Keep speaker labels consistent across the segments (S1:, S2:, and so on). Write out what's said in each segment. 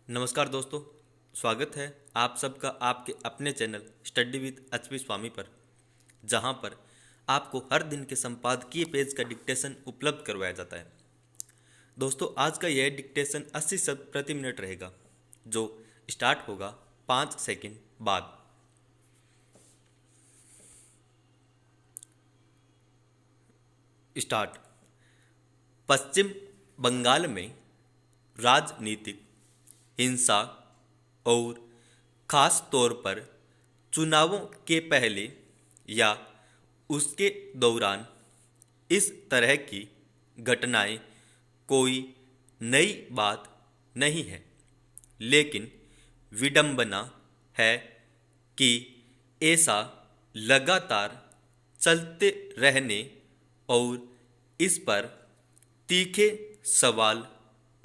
S1: नमस्कार दोस्तों। स्वागत है आप सबका आपके अपने चैनल स्टडी विद एचपी स्वामी पर, जहां पर आपको हर दिन के संपादकीय पेज का डिक्टेशन उपलब्ध करवाया जाता है। दोस्तों, आज का यह डिक्टेशन 80 शब्द प्रति मिनट रहेगा, जो स्टार्ट होगा 5 सेकंड बाद। स्टार्ट। पश्चिम बंगाल में राजनीतिक हिंसा और खास तौर पर चुनावों के पहले या उसके दौरान इस तरह की घटनाएं कोई नई बात नहीं है, लेकिन विडंबना है कि ऐसा लगातार चलते रहने और इस पर तीखे सवाल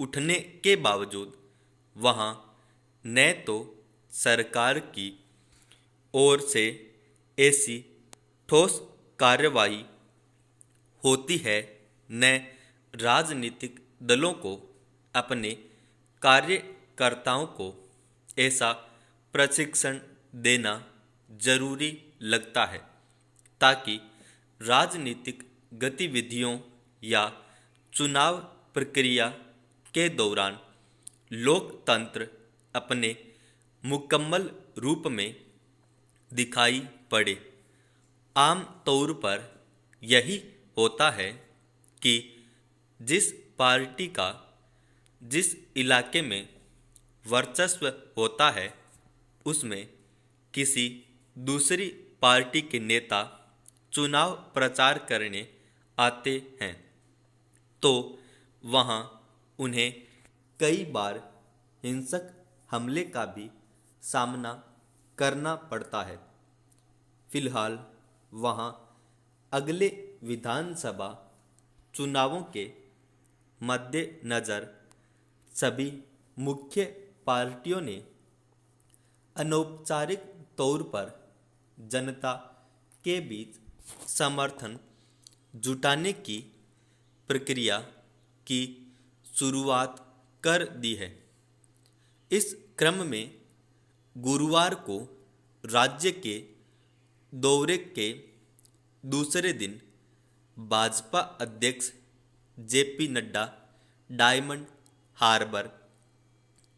S1: उठने के बावजूद वहाँ न तो सरकार की ओर से ऐसी ठोस कार्रवाई होती है, न राजनीतिक दलों को अपने कार्यकर्ताओं को ऐसा प्रशिक्षण देना जरूरी लगता है ताकि राजनीतिक गतिविधियों या चुनाव प्रक्रिया के दौरान लोकतंत्र अपने मुकम्मल रूप में दिखाई पड़े। आम तौर पर यही होता है कि जिस पार्टी का जिस इलाके में वर्चस्व होता है, उसमें किसी दूसरी पार्टी के नेता चुनाव प्रचार करने आते हैं, तो वहाँ उन्हें कई बार हिंसक हमले का भी सामना करना पड़ता है। फिलहाल वहाँ अगले विधानसभा चुनावों के मद्देनज़र सभी मुख्य पार्टियों ने अनौपचारिक तौर पर जनता के बीच समर्थन जुटाने की प्रक्रिया की शुरुआत कर दी है। इस क्रम में गुरुवार को राज्य के दौरे के दूसरे दिन भाजपा अध्यक्ष जेपी नड्डा डायमंड हार्बर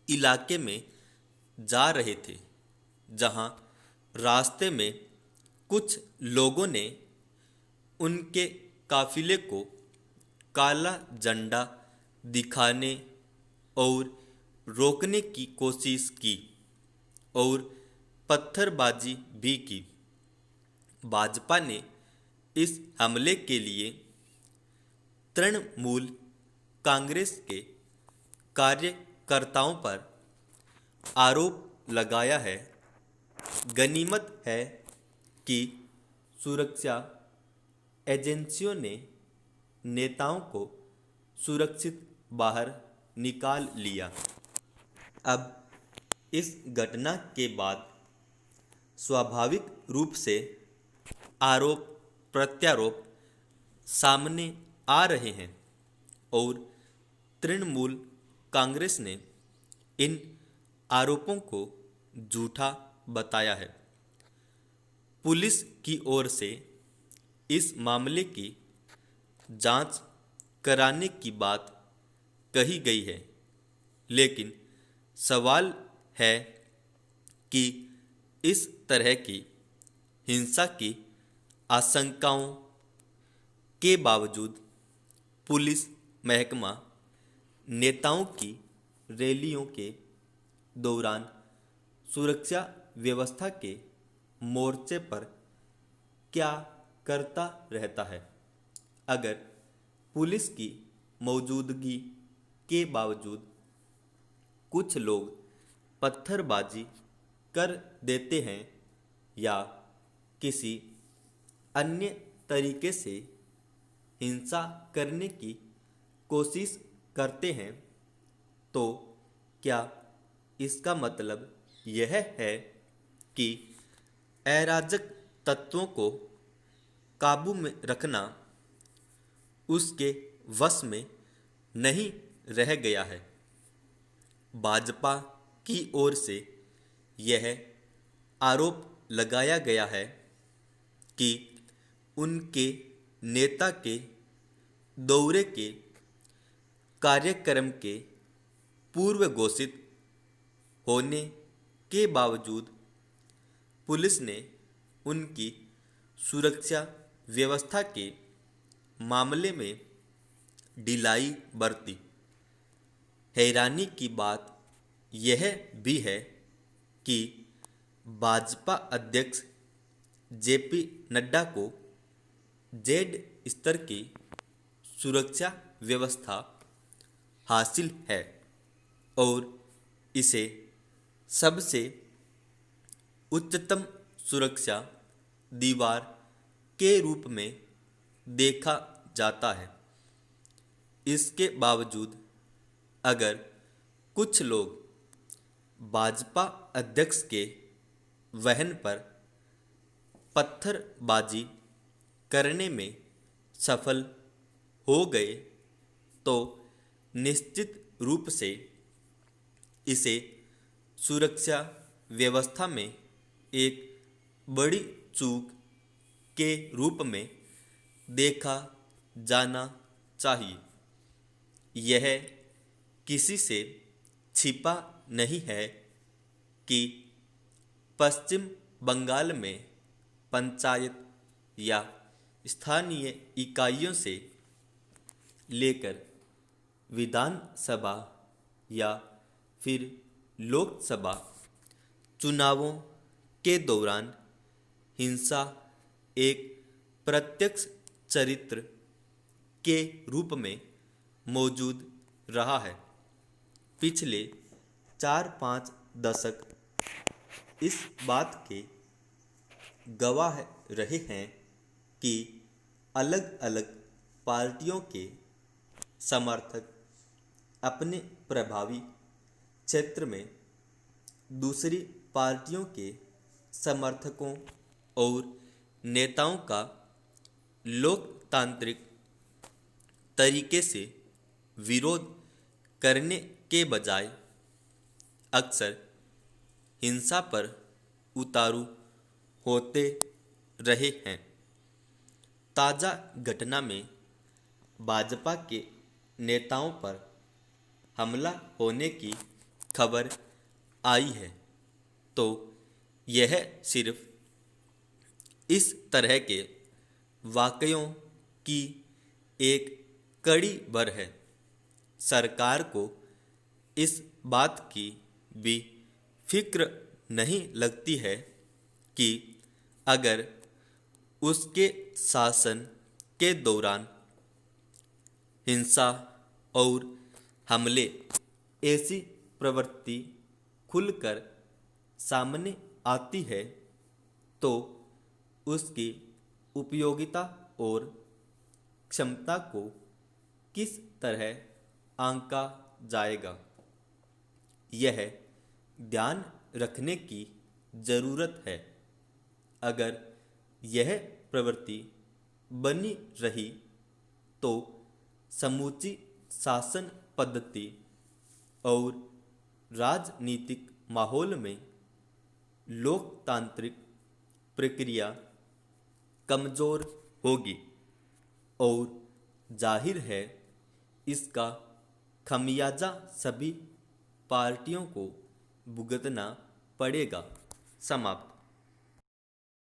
S1: इलाके में जा रहे थे, जहां रास्ते में कुछ लोगों ने उनके काफिले को काला झंडा दिखाने और रोकने की कोशिश की और पत्थरबाजी भी की। भाजपा ने इस हमले के लिए तृणमूल कांग्रेस के कार्यकर्ताओं पर आरोप लगाया है। गनीमत है कि सुरक्षा एजेंसियों ने नेताओं को सुरक्षित बाहर निकाल लिया। अब इस घटना के बाद स्वाभाविक रूप से आरोप प्रत्यारोप सामने आ रहे हैं और तृणमूल कांग्रेस ने इन आरोपों को झूठा बताया है। पुलिस की ओर से इस मामले की जांच कराने की बात कही गई है, लेकिन सवाल है कि इस तरह की हिंसा की आशंकाओं के बावजूद पुलिस महकमा नेताओं की रैलियों के दौरान सुरक्षा व्यवस्था के मोर्चे पर क्या करता रहता है। अगर पुलिस की मौजूदगी के बावजूद कुछ लोग पत्थरबाजी कर देते हैं या किसी अन्य तरीके से हिंसा करने की कोशिश करते हैं, तो क्या इसका मतलब यह है कि अराजक तत्वों को काबू में रखना उसके वश में नहीं रह गया है? भाजपा की ओर से यह आरोप लगाया गया है कि उनके नेता के दौरे के कार्यक्रम के पूर्व घोषित होने के बावजूद पुलिस ने उनकी सुरक्षा व्यवस्था के मामले में ढिलाई बरती। हैरानी की बात यह भी है कि भाजपा अध्यक्ष जेपी नड्डा को जेड स्तर की सुरक्षा व्यवस्था हासिल है और इसे सबसे उच्चतम सुरक्षा दीवार के रूप में देखा जाता है। इसके बावजूद अगर कुछ लोग भाजपा अध्यक्ष के वाहन पर पत्थरबाजी करने में सफल हो गए तो निश्चित रूप से इसे सुरक्षा व्यवस्था में एक बड़ी चूक के रूप में देखा जाना चाहिए। यह किसी से छिपा नहीं है कि पश्चिम बंगाल में पंचायत या स्थानीय इकाइयों से लेकर विधानसभा या फिर लोकसभा चुनावों के दौरान हिंसा एक प्रत्यक्ष चरित्र के रूप में मौजूद रहा है। पिछले 4-5 दशक इस बात के गवाह रहे हैं कि अलग अलग पार्टियों के समर्थक अपने प्रभावी क्षेत्र में दूसरी पार्टियों के समर्थकों और नेताओं का लोकतांत्रिक तरीके से विरोध करने के बजाय अक्सर हिंसा पर उतारू होते रहे हैं। ताज़ा घटना में भाजपा के नेताओं पर हमला होने की खबर आई है तो यह सिर्फ इस तरह के वाकयों की एक कड़ी भर है। सरकार को इस बात की भी फिक्र नहीं लगती है कि अगर उसके शासन के दौरान हिंसा और हमले ऐसी प्रवृत्ति खुलकर सामने आती है तो उसकी उपयोगिता और क्षमता को किस तरह आंका जाएगा, यह ध्यान रखने की जरूरत है। अगर यह प्रवृत्ति बनी रही तो समूची शासन पद्धति और राजनीतिक माहौल में लोकतांत्रिक प्रक्रिया कमजोर होगी और जाहिर है इसका खमियाजा सभी पार्टियों को भुगतना पड़ेगा। समाप्त।